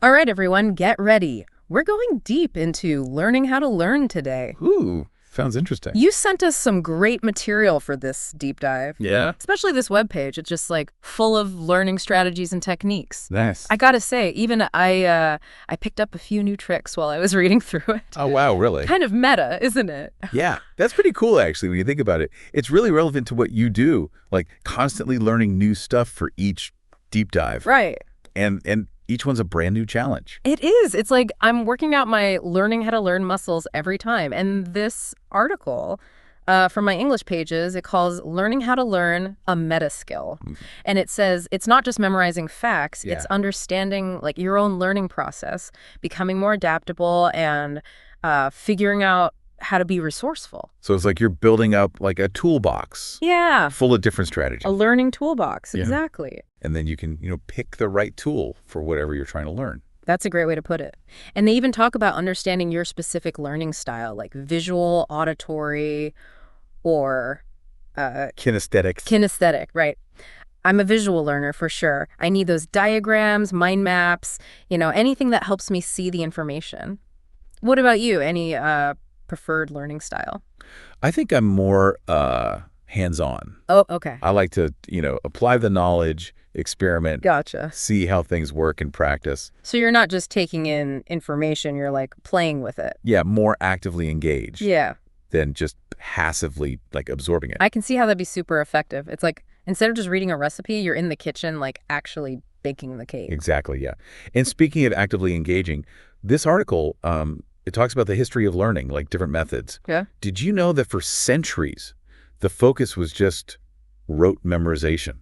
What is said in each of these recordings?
All right, everyone, get ready. We're going deep into learning how to learn today. Ooh, sounds interesting. You sent us some great material for this deep dive. Yeah? Especially this webpage. It's just like full of learning strategies and techniques. Nice. I gotta say, even I picked up a few new tricks while I was reading through it. Oh, wow, really? Kind of meta, isn't it? Yeah, that's pretty cool, actually, when you think about it. It's really relevant to what you do, like constantly learning new stuff for each deep dive. Right. And each one's a brand new challenge. It is. It's like I'm working out my learning how to learn muscles every time. And this article from my English pages, it calls learning how to learn a meta skill. And it says it's not just memorizing facts, it's understanding like your own learning process, becoming more adaptable and figuring out how to be resourceful. So it's like you're building up like a toolbox. Yeah. Full of different strategies. A learning toolbox. Yeah. Exactly. And then you can, pick the right tool for whatever you're trying to learn. That's a great way to put it. And they even talk about understanding your specific learning style, like visual, auditory, or Kinesthetics. kinesthetic, right? I'm a visual learner for sure. I need those diagrams, mind maps, anything that helps me see the information. What about you? Any preferred learning style? I think I'm more hands-on. Oh, okay. I like to, apply the knowledge, experiment, Gotcha. see how things work in practice. So you're not just taking in information, you're like playing with it. Yeah, more actively engaged Yeah. than just passively like absorbing it. I can see how that'd be super effective. It's like instead of just reading a recipe, you're in the kitchen like actually baking the cake. Exactly, yeah. And speaking of actively engaging, this article, it talks about the history of learning, like different methods. Yeah. Did you know that for centuries, the focus was just rote memorization?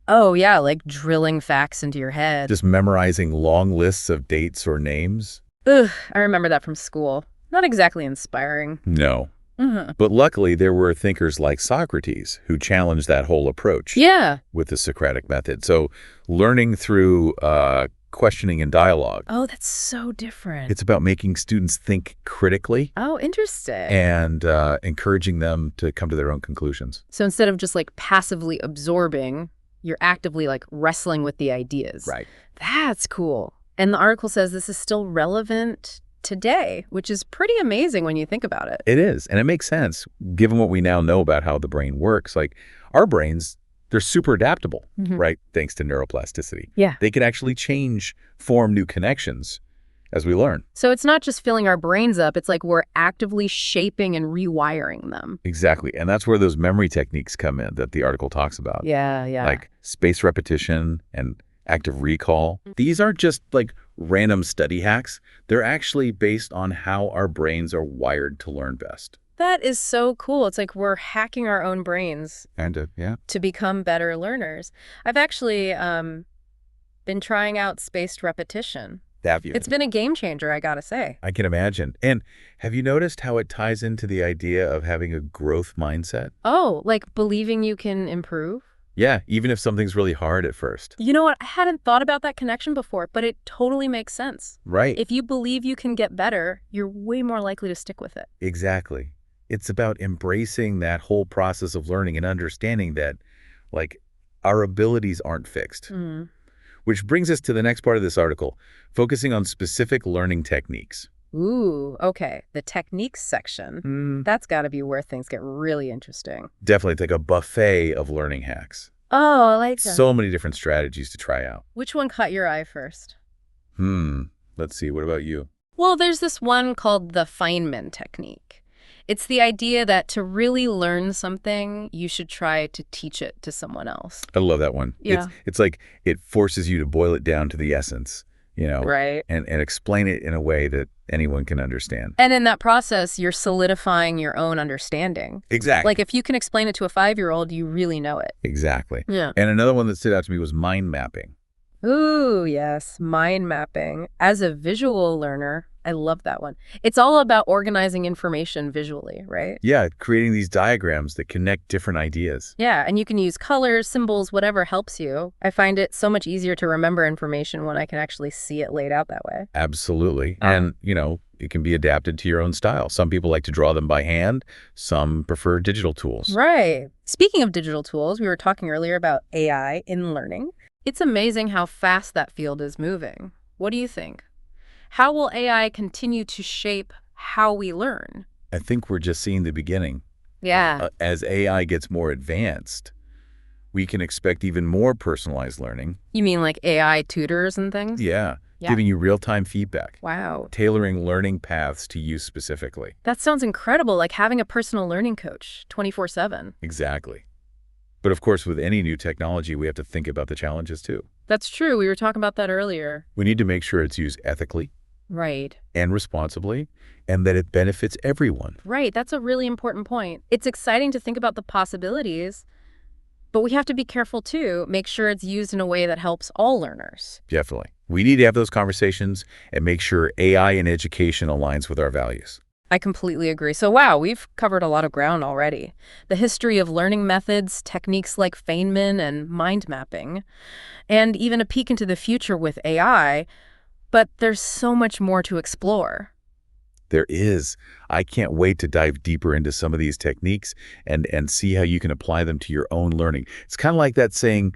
Oh, yeah, like drilling facts into your head. Just memorizing long lists of dates or names? Ugh, I remember that from school. Not exactly inspiring. No. Mm-hmm. But luckily, there were thinkers like Socrates who challenged that whole approach Yeah. with the Socratic method. So learning through questioning and dialogue. Oh, that's so different. It's about making students think critically Oh, interesting. and encouraging them to come to their own conclusions. So instead of just like passively absorbing, you're actively like wrestling with the ideas. Right. That's cool. And the article says this is still relevant today, which is pretty amazing when you think about it. It is. And it makes sense, given what we now know about how the brain works. Like our brains, they're super adaptable, right? Thanks to neuroplasticity. Yeah. They can actually form new connections as we learn. So it's not just filling our brains up, it's like we're actively shaping and rewiring them. Exactly. And that's where those memory techniques come in that the article talks about. Yeah. Like spaced repetition and active recall. These aren't just like random study hacks. They're actually based on how our brains are wired to learn best. That is so cool. It's like we're hacking our own brains to become better learners. I've actually been trying out spaced repetition. Have you? It's been a game changer, I gotta say. I can imagine. And have you noticed how it ties into the idea of having a growth mindset? Oh, like believing you can improve? Yeah, even if something's really hard at first. You know what? I hadn't thought about that connection before, but it totally makes sense. Right. If you believe you can get better, you're way more likely to stick with it. Exactly. It's about embracing that whole process of learning and understanding that, like, our abilities aren't fixed. Which brings us to the next part of this article, focusing on specific learning techniques. Ooh, okay. The techniques section. That's got to be where things get really interesting. Definitely. It's like a buffet of learning hacks. Oh, I like that. So many different strategies to try out. Which one caught your eye first? Let's see. What about you? Well, there's this one called the Feynman technique. It's the idea that to really learn something, you should try to teach it to someone else. I love that one. Yeah. It's like it forces you to boil it down to the essence, Right. and explain it in a way that anyone can understand. And in that process, you're solidifying your own understanding. Exactly. Like if you can explain it to a 5-year-old, you really know it. Exactly. Yeah. And another one that stood out to me was mind mapping. Ooh, yes, mind mapping. As a visual learner, I love that one. It's all about organizing information visually, right? Yeah, creating these diagrams that connect different ideas. Yeah, and you can use colors, symbols, whatever helps you. I find it so much easier to remember information when I can actually see it laid out that way. Absolutely. And, it can be adapted to your own style. Some people like to draw them by hand. Some prefer digital tools. Right. Speaking of digital tools, we were talking earlier about AI in learning. It's amazing how fast that field is moving. What do you think? How will AI continue to shape how we learn? I think we're just seeing the beginning. Yeah. As AI gets more advanced, we can expect even more personalized learning. You mean like AI tutors and things? Yeah, Yeah. giving you real-time feedback, Wow. tailoring learning paths to you specifically. That sounds incredible, like having a personal learning coach 24/7. Exactly. But of course, with any new technology, we have to think about the challenges too. That's true. We were talking about that earlier. We need to make sure it's used ethically Right. and responsibly, and that it benefits everyone. Right. That's a really important point. It's exciting to think about the possibilities, but we have to be careful too, make sure it's used in a way that helps all learners. Definitely. We need to have those conversations and make sure AI in education aligns with our values. I completely agree. So wow, we've covered a lot of ground already. The history of learning methods, techniques like Feynman and mind mapping, and even a peek into the future with AI, but there's so much more to explore. There is. I can't wait to dive deeper into some of these techniques and see how you can apply them to your own learning. It's kind of like that saying,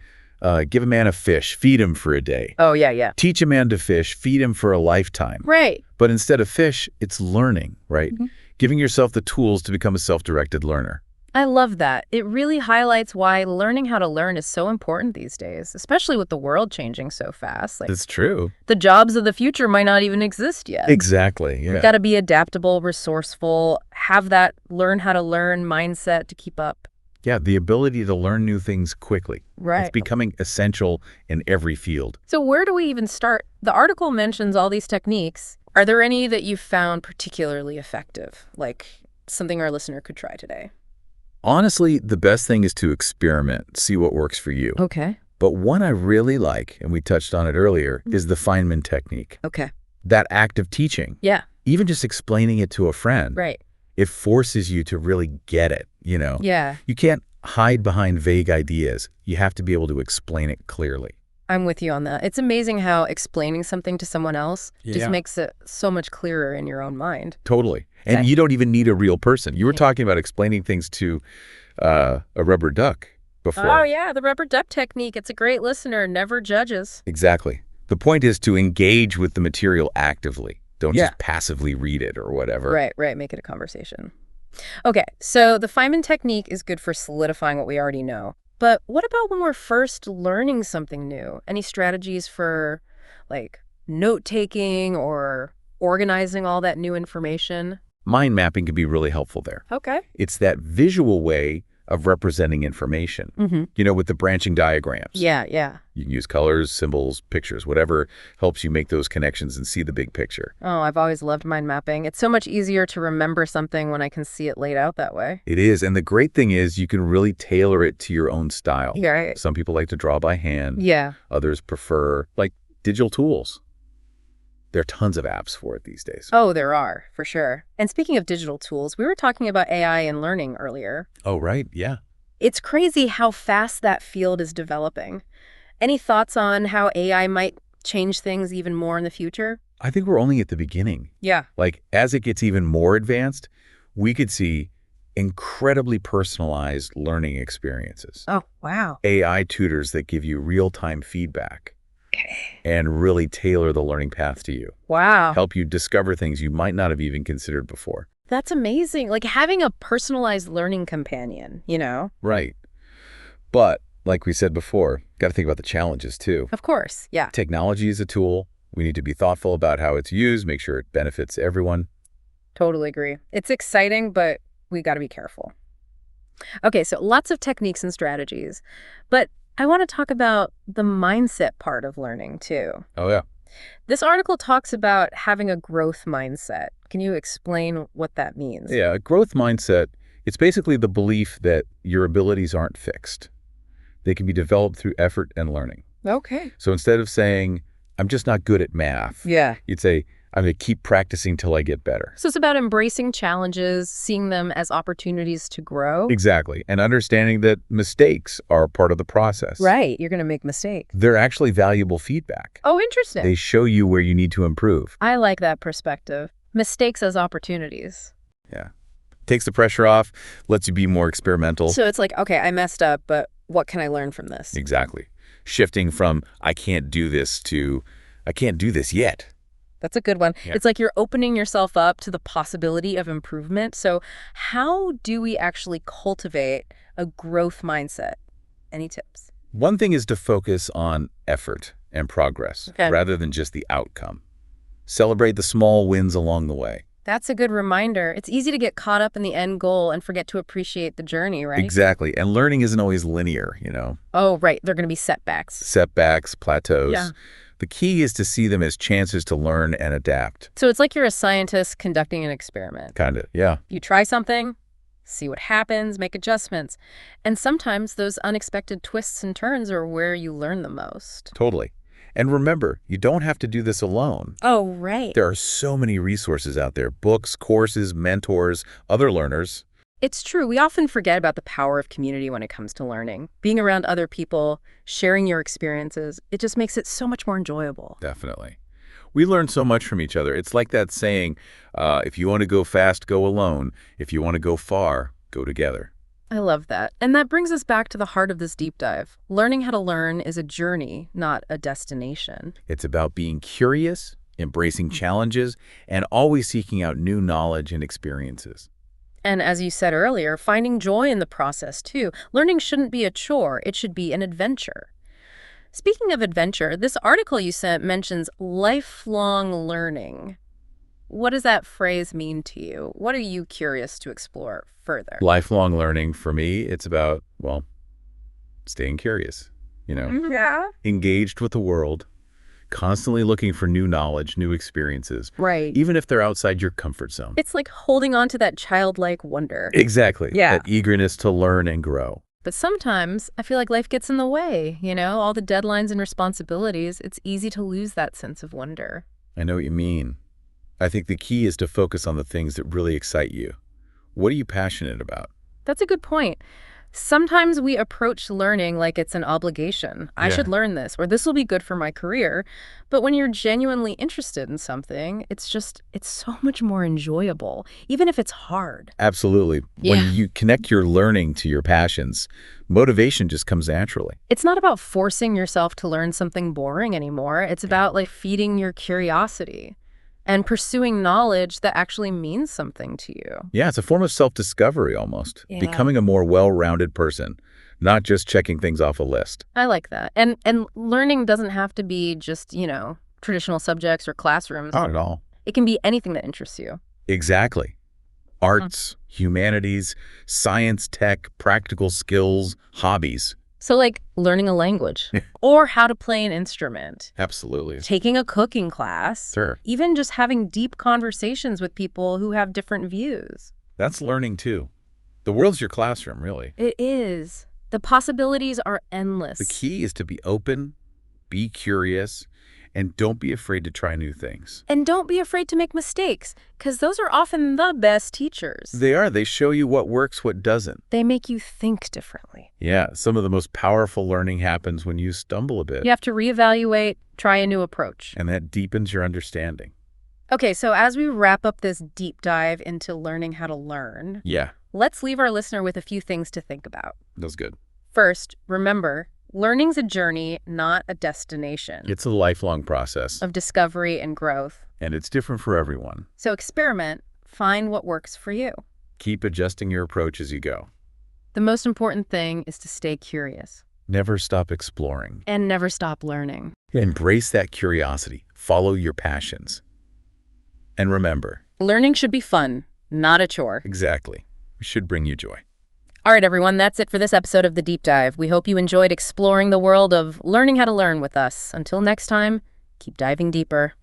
give a man a fish, feed him for a day. Oh, yeah. Teach a man to fish, feed him for a lifetime. Right. But instead of fish, it's learning, right? Mm-hmm. Giving yourself the tools to become a self-directed learner. I love that. It really highlights why learning how to learn is so important these days, especially with the world changing so fast. Like, That's true. the jobs of the future might not even exist yet. Exactly, yeah. You've got to be adaptable, resourceful, have that learn how to learn mindset to keep up. Yeah, the ability to learn new things quickly. Right. It's becoming essential in every field. So where do we even start? The article mentions all these techniques. Are there any that you've found particularly effective, like something our listener could try today? Honestly, the best thing is to experiment, see what works for you. Okay. But one I really like, and we touched on it earlier, is the Feynman technique. Okay. That act of teaching, Yeah. even just explaining it to a friend, Right. it forces you to really get it, you know? Yeah. You can't hide behind vague ideas. You have to be able to explain it clearly. I'm with you on that. It's amazing how explaining something to someone else just Yeah. makes it so much clearer in your own mind. Totally. And Okay. you don't even need a real person. You were talking about explaining things to a rubber duck before. Oh, yeah, the rubber duck technique. It's a great listener, never judges. Exactly. The point is to engage with the material actively. Don't Yeah. just passively read it or whatever. Right. Make it a conversation. Okay, so the Feynman technique is good for solidifying what we already know. But what about when we're first learning something new? Any strategies for, like, note-taking or organizing all that new information? Mind mapping can be really helpful there. Okay. It's that visual way of representing information, Mm-hmm. you know, with the branching diagrams. Yeah. You can use colors, symbols, pictures, whatever helps you make those connections and see the big picture. Oh, I've always loved mind mapping. It's so much easier to remember something when I can see it laid out that way. It is. And the great thing is you can really tailor it to your own style. Yeah, right. Some people like to draw by hand. Yeah. Others prefer, like, digital tools. There are tons of apps for it these days. Oh, there are, for sure. And speaking of digital tools, we were talking about AI and learning earlier. Oh, right. Yeah. It's crazy how fast that field is developing. Any thoughts on how AI might change things even more in the future? I think we're only at the beginning. Yeah. Like, as it gets even more advanced, we could see incredibly personalized learning experiences. Oh, wow. AI tutors that give you real-time feedback and really tailor the learning path to you. Wow. Help you discover things you might not have even considered before. That's amazing. Like having a personalized learning companion, you know? Right. But, like we said before, got to think about the challenges too. Of course. Yeah. Technology is a tool. We need to be thoughtful about how it's used, make sure it benefits everyone. Totally agree. It's exciting, but we got to be careful. Okay, so lots of techniques and strategies, but I want to talk about the mindset part of learning too. Oh, yeah. This article talks about having a growth mindset. Can you explain what that means? Yeah, a growth mindset, it's basically the belief that your abilities aren't fixed. They can be developed through effort and learning. Okay. So instead of saying, I'm just not good at math, Yeah. you'd say, I'm going to keep practicing till I get better. So it's about embracing challenges, seeing them as opportunities to grow. Exactly. And understanding that mistakes are part of the process. Right. You're going to make mistakes. They're actually valuable feedback. Oh, interesting. They show you where you need to improve. I like that perspective. Mistakes as opportunities. Yeah. Takes the pressure off, lets you be more experimental. So it's like, okay, I messed up, but what can I learn from this? Exactly. Shifting from, I can't do this to, I can't do this yet. That's a good one. Yeah. It's like you're opening yourself up to the possibility of improvement. So how do we actually cultivate a growth mindset? Any tips? One thing is to focus on effort and progress Okay. rather than just the outcome. Celebrate the small wins along the way. That's a good reminder. It's easy to get caught up in the end goal and forget to appreciate the journey, right? Exactly. And learning isn't always linear, Oh, right. They're going to be setbacks. Setbacks, plateaus. Yeah. The key is to see them as chances to learn and adapt. So it's like you're a scientist conducting an experiment. Kind of, yeah. You try something, see what happens, make adjustments. And sometimes those unexpected twists and turns are where you learn the most. Totally. And remember, you don't have to do this alone. Oh, right. There are so many resources out there, books, courses, mentors, other learners. It's true. We often forget about the power of community when it comes to learning. Being around other people, sharing your experiences, it just makes it so much more enjoyable. Definitely. We learn so much from each other. It's like that saying, if you want to go fast, go alone. If you want to go far, go together. I love that. And that brings us back to the heart of this deep dive. Learning how to learn is a journey, not a destination. It's about being curious, embracing challenges, and always seeking out new knowledge and experiences. And as you said earlier, finding joy in the process, too. Learning shouldn't be a chore. It should be an adventure. Speaking of adventure, this article you sent mentions lifelong learning. What does that phrase mean to you? What are you curious to explore further? Lifelong learning, for me, it's about, staying curious, Yeah. engaged with the world, constantly looking for new knowledge, new experiences, Right. even if they're outside your comfort zone. It's like holding on to that childlike wonder. Exactly. Yeah. That eagerness to learn and grow. But sometimes I feel like life gets in the way, all the deadlines and responsibilities. It's easy to lose that sense of wonder. I know what you mean. I think the key is to focus on the things that really excite you. What are you passionate about? That's a good point. Sometimes we approach learning like it's an obligation. I Yeah. should learn this, or this will be good for my career. But when you're genuinely interested in something, it's so much more enjoyable, even if it's hard. Absolutely. Yeah. When you connect your learning to your passions, motivation just comes naturally. It's not about forcing yourself to learn something boring anymore. It's about feeding your curiosity and pursuing knowledge that actually means something to you. Yeah, it's a form of self-discovery almost. Yeah. Becoming a more well-rounded person, not just checking things off a list. I like that. And learning doesn't have to be just, traditional subjects or classrooms. Not at all. It can be anything that interests you. Exactly. Arts, humanities, science, tech, practical skills, hobbies. So learning a language or how to play an instrument, Absolutely. taking a cooking class, Sure. even just having deep conversations with people who have different views. That's learning too. The world's your classroom, really. It is. The possibilities are endless. The key is to be open, be curious, and don't be afraid to try new things. And don't be afraid to make mistakes, because those are often the best teachers. They are. They show you what works, what doesn't. They make you think differently. Yeah, some of the most powerful learning happens when you stumble a bit. You have to reevaluate, try a new approach. And that deepens your understanding. Okay, so as we wrap up this deep dive into learning how to learn, Yeah, let's leave our listener with a few things to think about. that's good. First, remember, learning's a journey, not a destination It's a lifelong process, of discovery and growth. and it's different for everyone. So experiment, find what works for you. Keep adjusting your approach as you go. The most important thing is to stay curious Never stop exploring. and never stop learning. Embrace that curiosity. Follow your passions. And remember, Learning should be fun, not a chore. exactly, it should bring you joy. All right, everyone, that's it for this episode of The Deep Dive. We hope you enjoyed exploring the world of learning how to learn with us. Until next time, keep diving deeper.